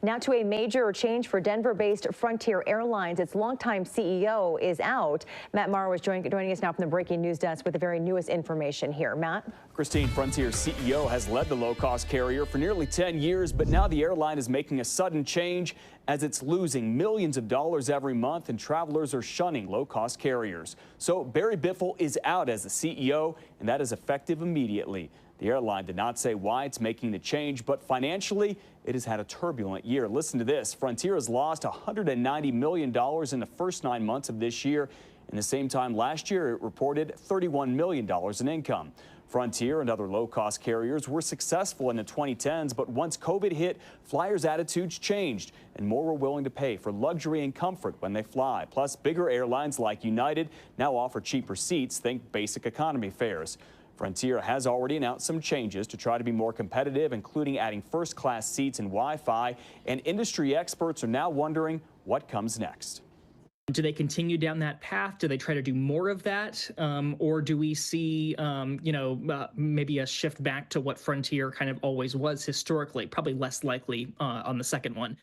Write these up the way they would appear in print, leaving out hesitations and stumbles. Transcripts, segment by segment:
Now to a major change for Denver-based Frontier Airlines. Its longtime CEO is out. Matt Morrow is joining us now from the breaking news desk with the very newest information here. Matt? Christine, Frontier's CEO has led the low-cost carrier for nearly 10 years, but now the airline is making a sudden change as it's losing millions of dollars every month and travelers are shunning low-cost carriers. So Barry Biffle is out as the CEO, and that is effective immediately. The airline did not say why it's making the change, but financially, it has had a turbulent year. Listen to this. Frontier has lost $190 million in the first 9 months of this year. In the same time last year, it reported $31 million in income. Frontier and other low-cost carriers were successful in the 2010s, but once COVID hit, flyers' attitudes changed, and more were willing to pay for luxury and comfort when they fly. Plus, bigger airlines like United now offer cheaper seats, think basic economy fares. Frontier has already announced some changes to try to be more competitive, including adding first-class seats and Wi-Fi, and industry experts are now wondering what comes next. Do they continue down that path? Do they try to do more of that? Or do we see, maybe a shift back to what Frontier kind of always was historically? Probably less likely on the second one.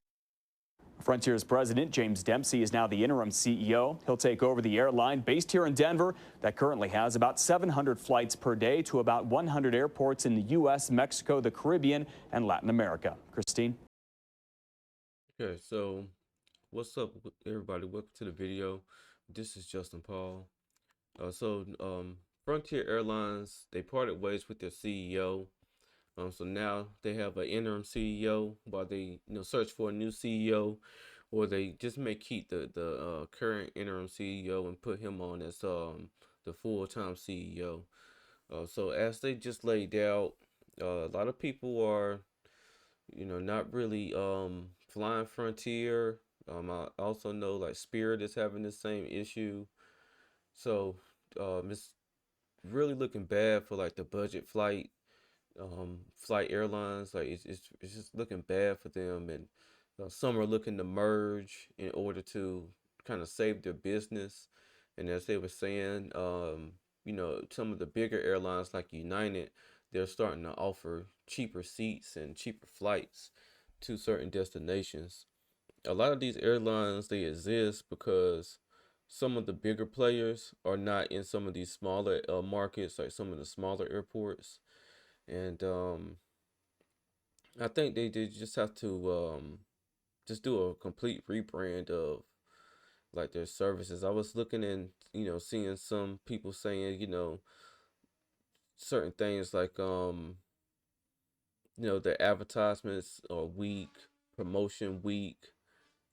Frontier's president, James Dempsey, is now the interim CEO. He'll take over the airline based here in Denver that currently has about 700 flights per day to about 100 airports in the U.S., Mexico, the Caribbean, and Latin America. Christine? Okay, so what's up, everybody? Welcome to the video. This is Justin Paul. Frontier Airlines, they parted ways with their CEO. So now they have an interim CEO while they search for a new CEO, or they just may keep the current interim CEO and put him on as the full-time CEO. So as they just laid out, a lot of people are not really flying Frontier. I also know like Spirit is having the same issue. So it's really looking bad for like the budget flight airlines. Like it's just looking bad for them, and some are looking to merge in order to kind of save their business. And as they were saying, some of the bigger airlines like United, they're starting to offer cheaper seats and cheaper flights to certain destinations. A lot of these airlines, they exist because some of the bigger players are not in some of these smaller markets, like some of the smaller airports. And I think they just have to just do a complete rebrand of like their services. I was looking and seeing some people saying certain things like their advertisements are weak, promotion weak,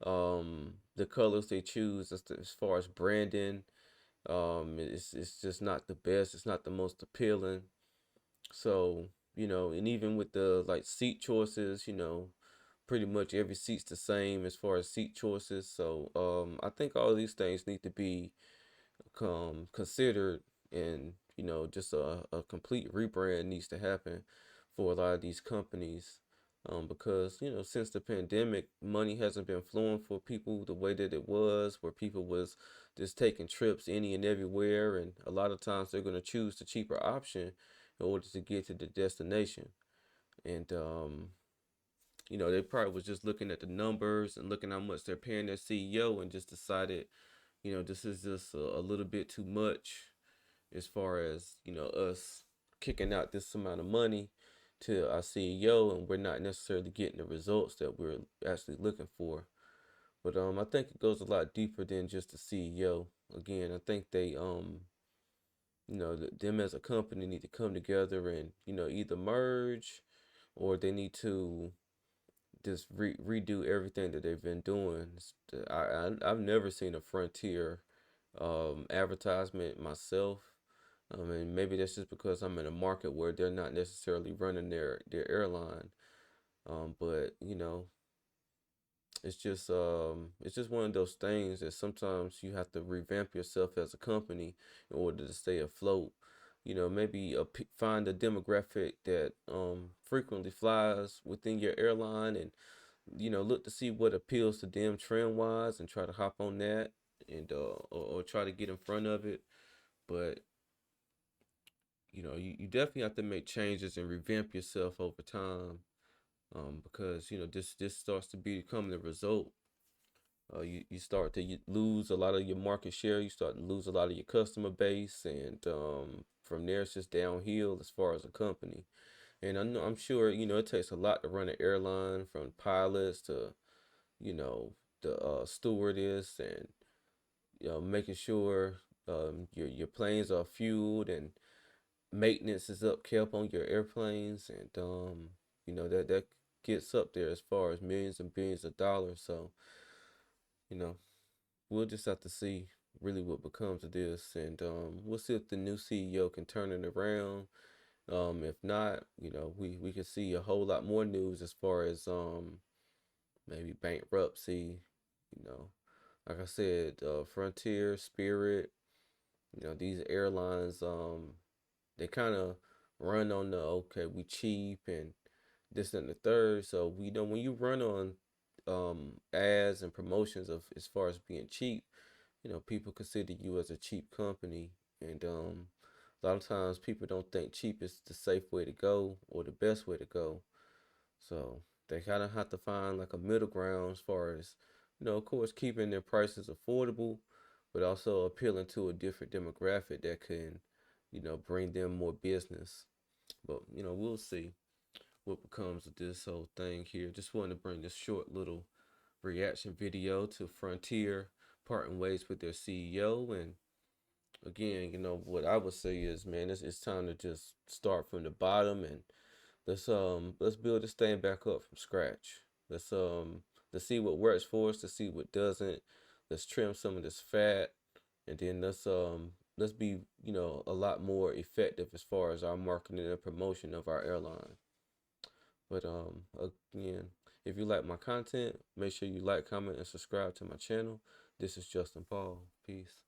the colors they choose as far as branding, it's just not the best. It's not the most appealing. So, and even with the like seat choices, pretty much every seat's the same as far as seat choices. So, I think all these things need to be considered, and, just a complete rebrand needs to happen for a lot of these companies. Because, since the pandemic, money hasn't been flowing for people the way that it was, where people was just taking trips any and everywhere. And a lot of times they're going to choose the cheaper option in order to get to the destination. And, they probably was just looking at the numbers and looking how much they're paying their CEO and just decided, this is just a little bit too much as far as, us kicking out this amount of money to our CEO, and we're not necessarily getting the results that we're actually looking for. But I think it goes a lot deeper than just the CEO. Again, I think they them as a company need to come together and either merge, or they need to just redo everything that they've been doing. I've never seen a Frontier advertisement myself. And maybe that's just because I'm in a market where they're not necessarily running their airline. But it's just one of those things that sometimes you have to revamp yourself as a company in order to stay afloat. Maybe find a demographic that frequently flies within your airline, and look to see what appeals to them trend wise and try to hop on that, and or try to get in front of it. But you definitely have to make changes and revamp yourself over time. because this starts to become the result. You start to lose a lot of your market share. You start to lose a lot of your customer base, and from there it's just downhill as far as a company. And I'm sure it takes a lot to run an airline, from pilots to you know the stewardess, and making sure your planes are fueled and maintenance is up kept on your airplanes, and that gets up there as far as millions and billions of dollars. So you know we'll just have to see really what becomes of this, and we'll see if the new CEO can turn it around. If not, we could see a whole lot more news as far as maybe bankruptcy. You know, like I said, Frontier, Spirit. These airlines, they kind of run on the okay, we cheap and this and the third. So we know when you run on ads and promotions of as far as being cheap, people consider you as a cheap company, and a lot of times people don't think cheap is the safe way to go or the best way to go. So they kind of have to find like a middle ground as far as, of course, keeping their prices affordable, but also appealing to a different demographic that can, bring them more business. But, we'll see what becomes of this whole thing here. Just wanted to bring this short little reaction video to Frontier parting ways with their CEO. And again, what I would say is, man, it's time to just start from the bottom, and let's build this thing back up from scratch. Let's see what works for us, to see what doesn't. Let's trim some of this fat, and then let's be a lot more effective as far as our marketing and promotion of our airline. But again, if you like my content, make sure you like, comment, and subscribe to my channel. This is Justin Paul. Peace.